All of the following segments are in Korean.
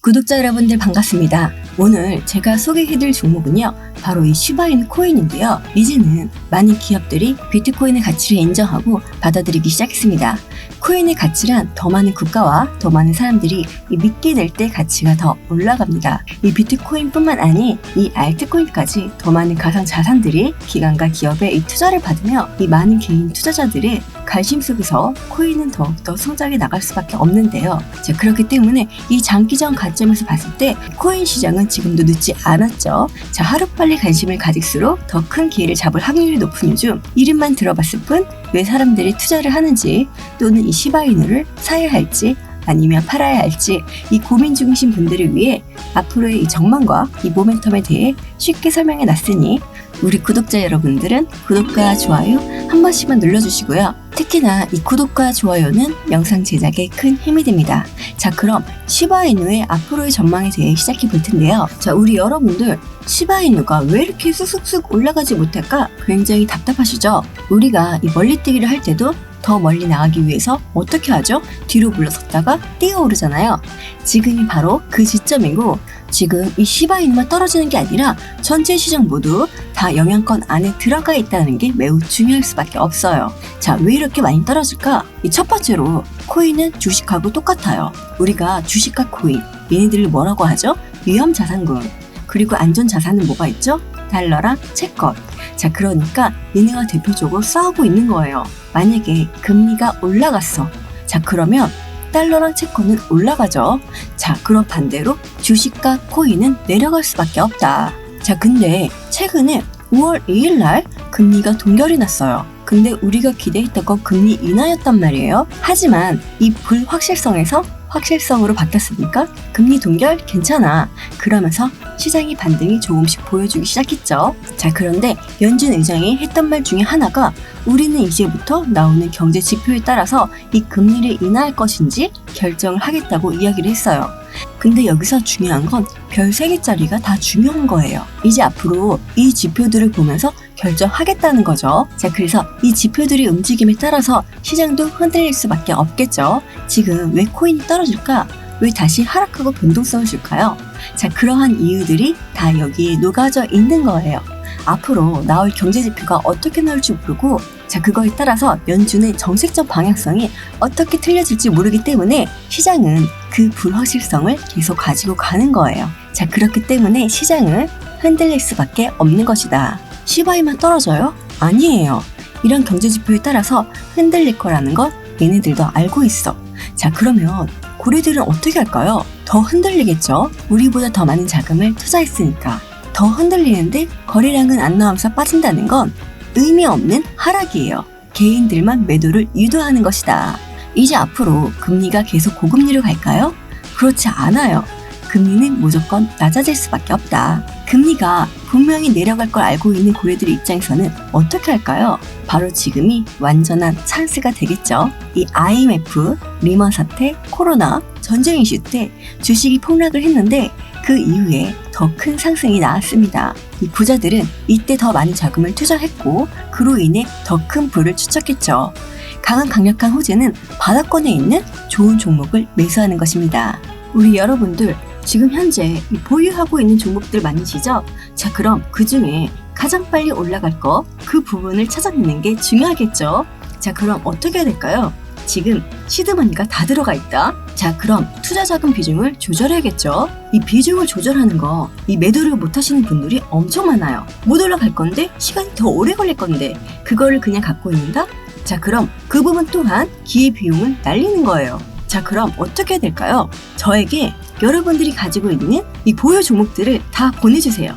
구독자 여러분들 반갑습니다. 오늘 제가 소개해드릴 종목은요, 바로 이 슈바이누 코인인데요. 이제는 많은 기업들이 비트코인의 가치를 인정하고 받아들이기 시작했습니다. 코인의 가치란 더 많은 국가와 더 많은 사람들이 믿게 될 때 가치가 더 올라갑니다. 이 비트코인뿐만 아니 이 알트코인까지 더 많은 가상 자산들이 기관과 기업의 이 투자를 받으며 이 많은 개인 투자자들의 관심 속에서 코인은 더욱더 성장해 나갈 수밖에 없는데요. 자, 그렇기 때문에 이 장기적 관점에서 봤을 때 코인 시장은 지금도 늦지 않았죠. 자, 하루빨리 관심을 가질수록 더 큰 기회를 잡을 확률이 높은 요즘, 이름만 들어봤을 뿐 왜 사람들이 투자를 하는지, 또는 이 시바이누를 사야 할지 아니면 팔아야 할지 이 고민 중이신 분들을 위해 앞으로의 이 전망과 이 모멘텀에 대해 쉽게 설명해 놨으니 우리 구독자 여러분들은 구독과 좋아요 한 번씩만 눌러주시고요. 특히나 이 구독과 좋아요는 영상 제작에 큰 힘이 됩니다. 자, 그럼 시바이누의 앞으로의 전망에 대해 시작해 볼 텐데요. 자, 우리 여러분들 시바이누가 왜 이렇게 쑥쑥쑥 올라가지 못할까 굉장히 답답하시죠? 우리가 이 멀리뛰기를 할 때도 더 멀리 나가기 위해서 어떻게 하죠? 뒤로 물러섰다가 뛰어오르잖아요. 지금이 바로 그 시점이고, 지금 이 시바이누만 떨어지는 게 아니라 전체 시장 모두 다 영향권 안에 들어가 있다는 게 매우 중요할 수밖에 없어요. 자, 왜 이렇게 많이 떨어질까? 이 첫 번째로 코인은 주식하고 똑같아요. 우리가 주식과 코인, 얘네들을 뭐라고 하죠? 위험자산군. 그리고 안전자산은 뭐가 있죠? 달러랑 채권. 자, 그러니까 얘네가 대표적으로 싸우고 있는 거예요. 만약에 금리가 올라갔어. 자, 그러면 달러랑 채권은 올라가죠. 자, 그럼 반대로 주식과 코인은 내려갈 수밖에 없다. 자, 근데 최근에 5월 2일 날 금리가 동결이 났어요. 근데 우리가 기대했던 건 금리 인하였단 말이에요. 하지만 이 불확실성에서 확실성으로 바뀌었으니까 금리 동결 괜찮아. 그러면서 시장이 반등이 조금씩 보여주기 시작했죠. 자, 그런데 연준 의장이 했던 말 중에 하나가 우리는 이제부터 나오는 경제 지표에 따라서 이 금리를 인하할 것인지 결정을 하겠다고 이야기를 했어요. 근데 여기서 중요한 건 별 3개짜리가 다 중요한 거예요. 이제 앞으로 이 지표들을 보면서 결정하겠다는 거죠. 자, 그래서 이 지표들의 움직임에 따라서 시장도 흔들릴 수밖에 없겠죠. 지금 왜 코인이 떨어질까? 왜 다시 하락하고 변동성을 줄까요? 자, 그러한 이유들이 다 여기에 녹아져 있는 거예요. 앞으로 나올 경제지표가 어떻게 나올지 모르고, 자, 그거에 따라서 연준의 정책적 방향성이 어떻게 틀려질지 모르기 때문에 시장은 그 불확실성을 계속 가지고 가는 거예요. 자, 그렇기 때문에 시장은 흔들릴 수밖에 없는 것이다. 시바이만 떨어져요? 아니에요. 이런 경제지표에 따라서 흔들릴 거라는 건 얘네들도 알고 있어. 자, 그러면 고래들은 어떻게 할까요? 더 흔들리겠죠? 우리보다 더 많은 자금을 투자했으니까. 더 흔들리는데 거래량은 안 나오면서 빠진다는 건 의미 없는 하락이에요. 개인들만 매도를 유도하는 것이다. 이제 앞으로 금리가 계속 고금리로 갈까요? 그렇지 않아요. 금리는 무조건 낮아질 수밖에 없다. 금리가 분명히 내려갈 걸 알고 있는 고래들 입장에서는 어떻게 할까요? 바로 지금이 완전한 찬스가 되겠죠. 이 IMF, 리먼 사태, 코로나, 전쟁 이슈 때 주식이 폭락을 했는데 그 이후에 더 큰 상승이 나왔습니다. 이 부자들은 이때 더 많은 자금을 투자했고 그로 인해 더 큰 부를 축적했죠. 강력한 호재는 바닥권에 있는 좋은 종목을 매수하는 것입니다. 우리 여러분들 지금 현재 보유하고 있는 종목들 많으시죠? 자, 그럼 그 중에 가장 빨리 올라갈 거 그 부분을 찾아내는 게 중요하겠죠? 자, 그럼 어떻게 해야 될까요? 지금 시드머니가 다 들어가 있다. 자, 그럼 투자 자금 비중을 조절해야겠죠? 이 비중을 조절하는 거, 이 매도를 못 하시는 분들이 엄청 많아요. 못 올라갈 건데 시간이 더 오래 걸릴 건데 그거를 그냥 갖고 있는다? 자, 그럼 그 부분 또한 기회비용을 날리는 거예요. 자, 그럼 어떻게 해야 될까요? 저에게 여러분들이 가지고 있는 이 보유 종목들을 다 보내주세요.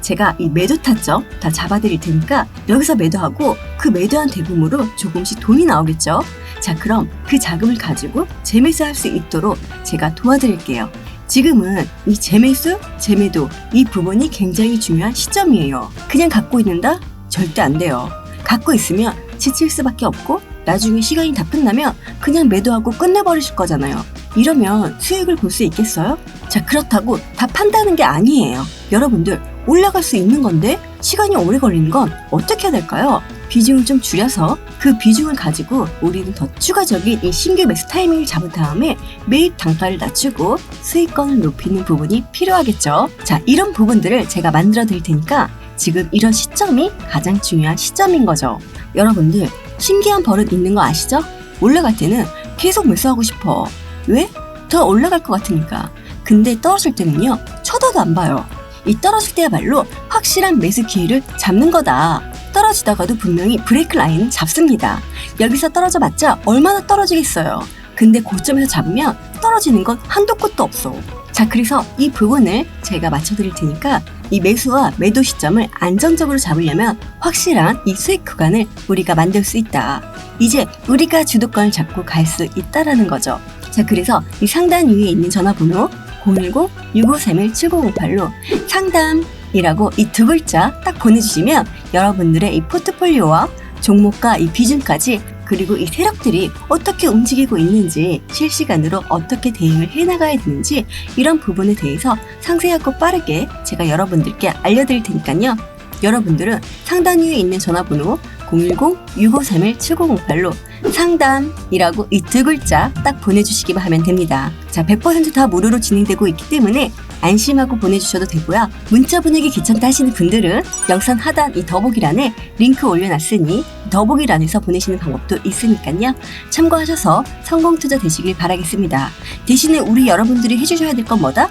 제가 이 매도 타점 다 잡아드릴 테니까 여기서 매도하고 그 매도한 대금으로 조금씩 돈이 나오겠죠? 자, 그럼 그 자금을 가지고 재매수할 수 있도록 제가 도와드릴게요. 지금은 이 재매수, 재매도 이 부분이 굉장히 중요한 시점이에요. 그냥 갖고 있는다? 절대 안 돼요. 갖고 있으면 지칠 수밖에 없고 나중에 시간이 다 끝나면 그냥 매도하고 끝내버리실 거잖아요. 이러면 수익을 볼 수 있겠어요? 자, 그렇다고 다 판다는 게 아니에요. 여러분들 올라갈 수 있는 건데 시간이 오래 걸리는 건 어떻게 해야 될까요? 비중을 좀 줄여서 그 비중을 가지고 우리는 더 추가적인 이 신규 매수 타이밍을 잡은 다음에 매입 단가를 낮추고 수익권을 높이는 부분이 필요하겠죠. 자, 이런 부분들을 제가 만들어 드릴 테니까 지금 이런 시점이 가장 중요한 시점인 거죠. 여러분들 신기한 버릇 있는 거 아시죠? 올라갈 때는 계속 매수하고 싶어. 왜? 더 올라갈 것 같으니까. 근데 떨어질 때는요, 쳐다도 안 봐요. 이 떨어질 때야말로 확실한 매수 기회를 잡는 거다. 떨어지다가도 분명히 브레이크 라인은 잡습니다. 여기서 떨어져봤자 얼마나 떨어지겠어요. 근데 고점에서 잡으면 떨어지는 건 한도 끝도 없어. 자, 그래서 이 부분을 제가 맞춰드릴 테니까 이 매수와 매도 시점을 안정적으로 잡으려면 확실한 이 수익 구간을 우리가 만들 수 있다. 이제 우리가 주도권을 잡고 갈 수 있다라는 거죠. 자, 그래서 이 상단 위에 있는 전화번호 010-6531-7008로 상담이라고 이 두 글자 딱 보내주시면 여러분들의 이 포트폴리오와 종목과 이 비중까지 그리고 이 세력들이 어떻게 움직이고 있는지 실시간으로 어떻게 대응을 해나가야 되는지 이런 부분에 대해서 상세하고 빠르게 제가 여러분들께 알려드릴 테니까요. 여러분들은 상단 위에 있는 전화번호 010-6531-7008로 상담이라고 이 두 글자 딱 보내주시기만 하면 됩니다. 자, 100% 다 무료로 진행되고 있기 때문에 안심하고 보내주셔도 되고요. 문자 보내기 귀찮다 하시는 분들은 영상 하단 이 더보기란에 링크 올려놨으니 더보기란에서 보내시는 방법도 있으니까요. 참고하셔서 성공 투자 되시길 바라겠습니다. 대신에 우리 여러분들이 해주셔야 될 건 뭐다?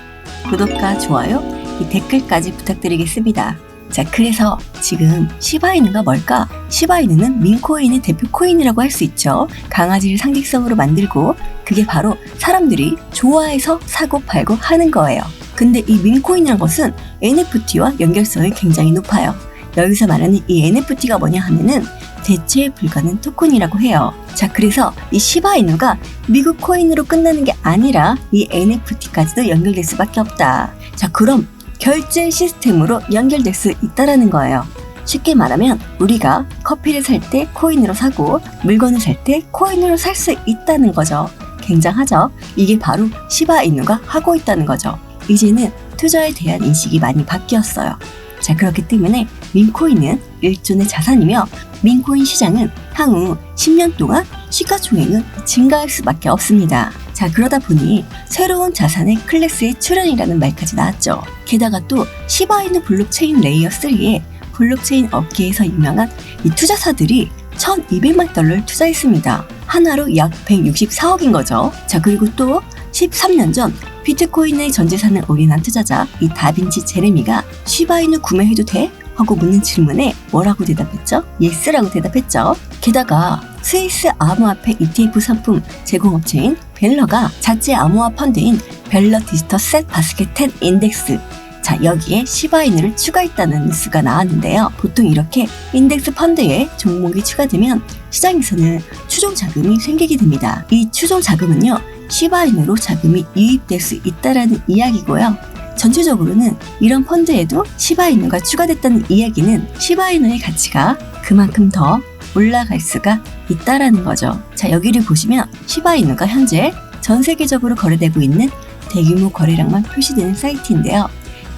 구독과 좋아요, 이 댓글까지 부탁드리겠습니다. 자, 그래서 지금 시바이누가 뭘까? 시바이누는 민코인의 대표 코인이라고 할 수 있죠. 강아지를 상징성으로 만들고 그게 바로 사람들이 좋아해서 사고 팔고 하는 거예요. 근데 이 민코인이라는 것은 NFT와 연결성이 굉장히 높아요. 여기서 말하는 이 NFT가 뭐냐 하면은 대체 불가능 토큰이라고 해요. 자, 그래서 이 시바이누가 미국 코인으로 끝나는 게 아니라 이 NFT까지도 연결될 수밖에 없다. 자, 그럼 결제 시스템으로 연결될 수 있다라는 거예요. 쉽게 말하면 우리가 커피를 살 때 코인으로 사고 물건을 살 때 코인으로 살 수 있다는 거죠. 굉장하죠? 이게 바로 시바이누가 하고 있다는 거죠. 이제는 투자에 대한 인식이 많이 바뀌었어요. 자, 그렇기 때문에 민코인은 일종의 자산이며 민코인 시장은 향후 10년 동안 시가총액은 증가할 수밖에 없습니다. 자, 그러다 보니 새로운 자산의 클래스의 출현이라는 말까지 나왔죠. 게다가 또 시바이누 블록체인 레이어 3에 블록체인 업계에서 유명한 이 투자사들이 1,200만 달러를 투자했습니다. 하나로 약 164억인 거죠. 자, 그리고 또 13년 전 비트코인의 전 재산을 올인한 투자자 이 다빈치 제레미가 시바이누 구매해도 돼? 하고 묻는 질문에 뭐라고 대답했죠? 예스라고 대답했죠. 게다가 스위스 암호화폐 ETF 상품 제공업체인 벨러가 자체 암호화 펀드인 벨러 디지털 셋 바스켓 10 인덱스, 자, 여기에 시바이누를 추가했다는 뉴스가 나왔는데요. 보통 이렇게 인덱스 펀드에 종목이 추가되면 시장에서는 추종 자금이 생기게 됩니다. 이 추종 자금은요, 시바이누로 자금이 유입될 수 있다라는 이야기고요. 전체적으로는 이런 펀드에도 시바이누가 추가됐다는 이야기는 시바이누의 가치가 그만큼 더 올라갈 수가 있다라는 거죠. 자, 여기를 보시면 시바이누가 현재 전 세계적으로 거래되고 있는 대규모 거래량만 표시되는 사이트인데요.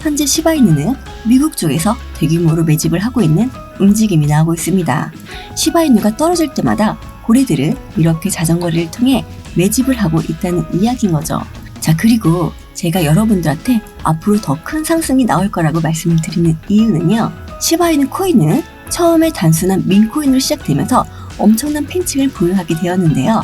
현재 시바이누는 미국 쪽에서 대규모로 매집을 하고 있는 움직임이 나오고 있습니다. 시바이누가 떨어질 때마다 고래들은 이렇게 자전거리를 통해 매집을 하고 있다는 이야기인 거죠. 자, 그리고 제가 여러분들한테 앞으로 더 큰 상승이 나올 거라고 말씀을 드리는 이유는요. 시바이누 코인은 처음에 단순한 민코인으로 시작되면서 엄청난 팬층을 보유하게 되었는데요.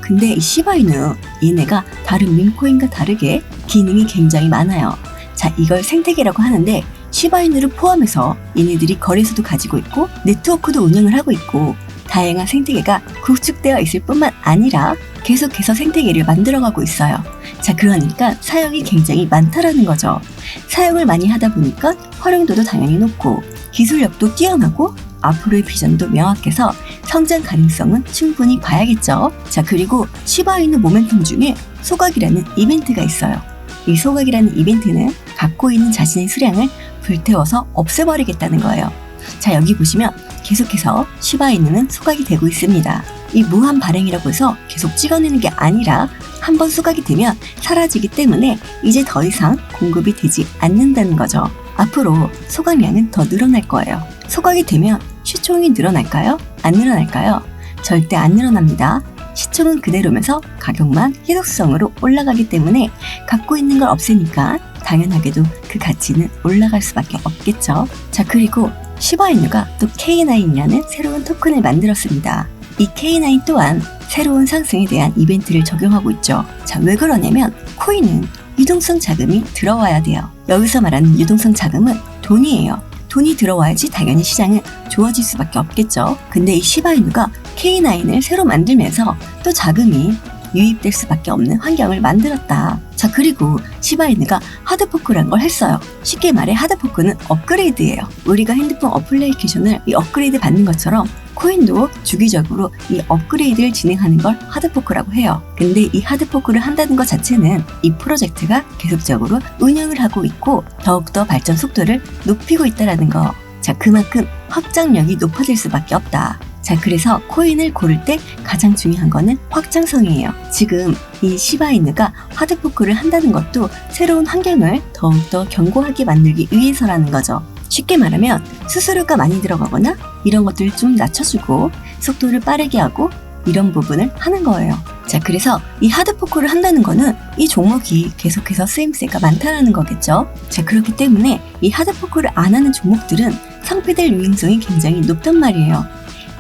근데 이 시바이누 얘네가 다른 민코인과 다르게 기능이 굉장히 많아요. 자, 이걸 생태계라고 하는데 시바이누를 포함해서 얘네들이 거래소도 가지고 있고 네트워크도 운영을 하고 있고 다양한 생태계가 구축되어 있을 뿐만 아니라 계속해서 생태계를 만들어가고 있어요. 자, 그러니까 사용이 굉장히 많다라는 거죠. 사용을 많이 하다 보니까 활용도도 당연히 높고 기술력도 뛰어나고 앞으로의 비전도 명확해서 성장 가능성은 충분히 봐야겠죠. 자, 그리고 시바이누 모멘텀 중에 소각이라는 이벤트가 있어요. 이 소각이라는 이벤트는 갖고 있는 자신의 수량을 불태워서 없애버리겠다는 거예요. 자, 여기 보시면 계속해서 시바이누는 소각이 되고 있습니다. 이 무한 발행이라고 해서 계속 찍어내는 게 아니라 한번 소각이 되면 사라지기 때문에 이제 더 이상 공급이 되지 않는다는 거죠. 앞으로 소각량은 더 늘어날 거예요. 소각이 되면 시총이 늘어날까요? 안 늘어날까요? 절대 안 늘어납니다. 시총은 그대로면서 가격만 희소성으로 올라가기 때문에 갖고 있는 걸 없애니까 당연하게도 그 가치는 올라갈 수밖에 없겠죠. 자, 그리고 시바이누가 또 K9이라는 새로운 토큰을 만들었습니다. 이 K9 또한 새로운 상승에 대한 이벤트를 적용하고 있죠. 자, 왜 그러냐면 코인은 유동성 자금이 들어와야 돼요. 여기서 말하는 유동성 자금은 돈이에요. 돈이 들어와야지 당연히 시장은 좋아질 수밖에 없겠죠. 근데 이 시바이누가 K9을 새로 만들면서 또 자금이 유입될 수밖에 없는 환경을 만들었다. 자, 그리고 시바이누가 하드포크란 걸 했어요. 쉽게 말해 하드포크는 업그레이드예요. 우리가 핸드폰 어플리케이션을 이 업그레이드 받는 것처럼 코인도 주기적으로 이 업그레이드를 진행하는 걸 하드포크라고 해요. 근데 이 하드포크를 한다는 것 자체는 이 프로젝트가 계속적으로 운영을 하고 있고 더욱더 발전 속도를 높이고 있다는 거. 자, 그만큼 확장력이 높아질 수밖에 없다. 자, 그래서 코인을 고를 때 가장 중요한 거는 확장성이에요. 지금 이 시바이누가 하드포크를 한다는 것도 새로운 환경을 더욱더 견고하게 만들기 위해서라는 거죠. 쉽게 말하면 수수료가 많이 들어가거나 이런 것들을 좀 낮춰주고 속도를 빠르게 하고 이런 부분을 하는 거예요. 자, 그래서 이 하드포크를 한다는 거는 이 종목이 계속해서 쓰임새가 많다는 거겠죠. 자, 그렇기 때문에 이 하드포크를 안 하는 종목들은 상폐될 유행성이 굉장히 높단 말이에요.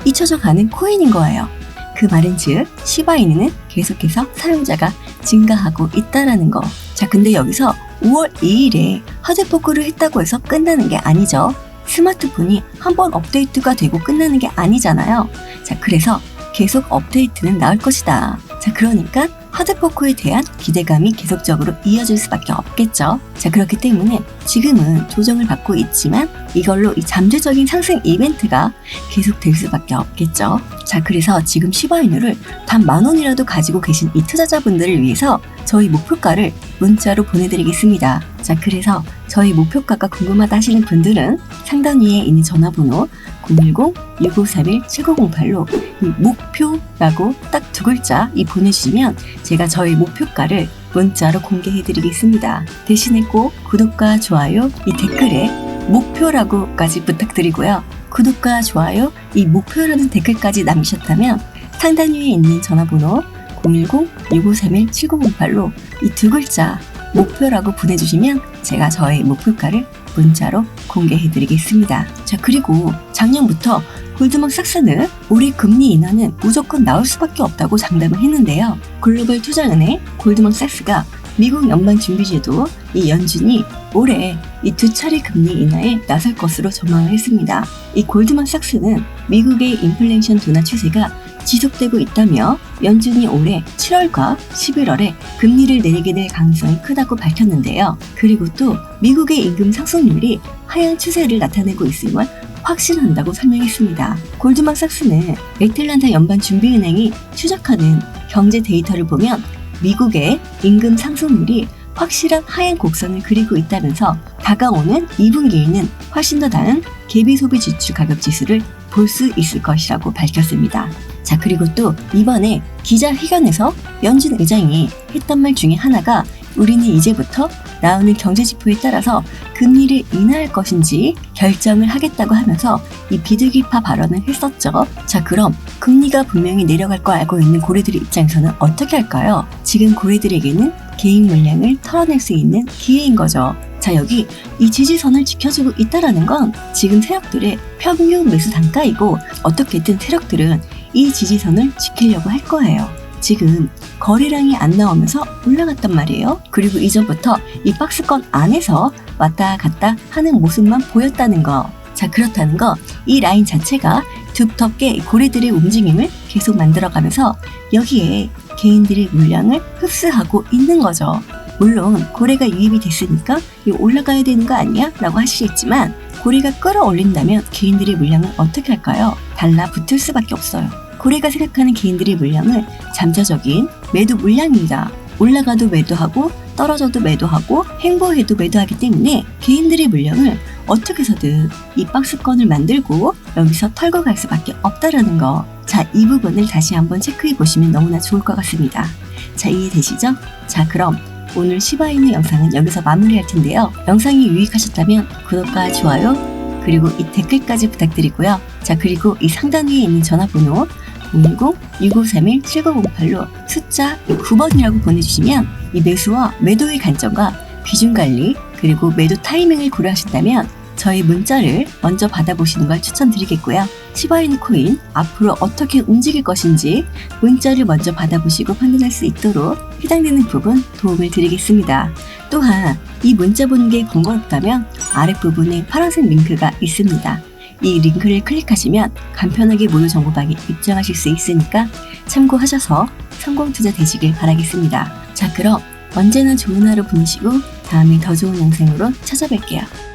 잊혀져 가는 코인인 거예요. 그 말인즉 시바이누는 계속해서 사용자가 증가하고 있다라는 거. 자, 근데 여기서 5월 2일에 하드포크를 했다고 해서 끝나는 게 아니죠. 스마트폰이 한번 업데이트가 되고 끝나는 게 아니잖아요. 자, 그래서 계속 업데이트는 나올 것이다. 자, 그러니까 하드포크에 대한 기대감이 계속적으로 이어질 수밖에 없겠죠. 자, 그렇기 때문에 지금은 조정을 받고 있지만 이걸로 이 잠재적인 상승 이벤트가 계속될 수밖에 없겠죠. 자, 그래서 지금 시바이누를 단 10,000원이라도 가지고 계신 이 투자자분들을 위해서 저희 목표가를 문자로 보내드리겠습니다. 자, 그래서 저희 목표가가 궁금하다 하시는 분들은 상단 위에 있는 전화번호 010-6531-7908로 이 목표라고 딱 두 글자 보내주시면 제가 저희 목표가를 문자로 공개해드리겠습니다. 대신에 꼭 구독과 좋아요, 이 댓글에 목표라고까지 부탁드리고요. 구독과 좋아요, 이 목표라는 댓글까지 남기셨다면 상단 위에 있는 전화번호 010-6531-7908로 이 두 글자 목표라고 보내주시면 제가 저의 목표가를 문자로 공개해드리겠습니다. 자, 그리고 작년부터 골드만삭스는 올해 금리 인하는 무조건 나올 수밖에 없다고 장담을 했는데요. 글로벌 투자은행 골드만삭스가 미국 연방준비제도 이 연준이 올해 이 2차례 금리 인하에 나설 것으로 전망을 했습니다. 이 골드만삭스는 미국의 인플레이션 둔화 추세가 지속되고 있다며 연준이 올해 7월과 11월에 금리를 내리게 될 가능성이 크다고 밝혔는데요. 그리고 또 미국의 임금 상승률이 하향 추세를 나타내고 있음을 확신한다고 설명했습니다. 골드만삭스는 애틀란타 연방준비은행이 추적하는 경제 데이터를 보면 미국의 임금 상승률이 확실한 하향 곡선을 그리고 있다면서 다가오는 2분기에는 훨씬 더 나은 개비소비 지출 가격 지수를 볼 수 있을 것이라고 밝혔습니다. 자, 그리고 또 이번에 기자회견에서 연준 의장이 했던 말 중에 하나가 우리는 이제부터 나오는 경제지표에 따라서 금리를 인하할 것인지 결정을 하겠다고 하면서 이 비둘기파 발언을 했었죠. 자, 그럼 금리가 분명히 내려갈 거 알고 있는 고래들의 입장에서는 어떻게 할까요? 지금 고래들에게는 개인 물량을 털어낼 수 있는 기회인 거죠. 자, 여기 이 지지선을 지켜주고 있다라는 건 지금 세력들의 평균 매수 단가이고 어떻게든 세력들은 이 지지선을 지키려고 할 거예요. 지금 거래량이 안 나오면서 올라갔단 말이에요. 그리고 이전부터 이 박스권 안에서 왔다 갔다 하는 모습만 보였다는 거. 자, 그렇다는 거 이 라인 자체가 두텁게 고래들의 움직임을 계속 만들어가면서 여기에 개인들의 물량을 흡수하고 있는 거죠. 물론 고래가 유입이 됐으니까 이거 올라가야 되는 거 아니야? 라고 하시겠지만 고래가 끌어올린다면 개인들의 물량을 어떻게 할까요? 달라붙을 수밖에 없어요. 고래가 생각하는 개인들의 물량은 잠재적인 매도 물량입니다. 올라가도 매도하고 떨어져도 매도하고 횡보해도 매도하기 때문에 개인들의 물량을 어떻게 해서든 이 박스권을 만들고 여기서 털고 갈 수밖에 없다라는 거. 자, 이 부분을 다시 한번 체크해 보시면 너무나 좋을 것 같습니다. 자, 이해되시죠? 자, 그럼 오늘 시바이누 영상은 여기서 마무리할 텐데요. 영상이 유익하셨다면 구독과 좋아요, 그리고 이 댓글까지 부탁드리고요. 자, 그리고 이 상단 위에 있는 전화번호 010-6531-7908로 숫자 9번이라고 보내주시면 이 매수와 매도의 관점과 비중 관리 그리고 매도 타이밍을 고려하신다면 저희 문자를 먼저 받아보시는 걸 추천드리겠고요. 시바이누 코인 앞으로 어떻게 움직일 것인지 문자를 먼저 받아보시고 판단할 수 있도록 해당되는 부분 도움을 드리겠습니다. 또한 이 문자 보는 게 번거롭다면 아랫부분에 파란색 링크가 있습니다. 이 링크를 클릭하시면 간편하게 무료 정보방에 입장하실 수 있으니까 참고하셔서 성공 투자 되시길 바라겠습니다. 자, 그럼 언제나 좋은 하루 보내시고 다음에 더 좋은 영상으로 찾아뵐게요.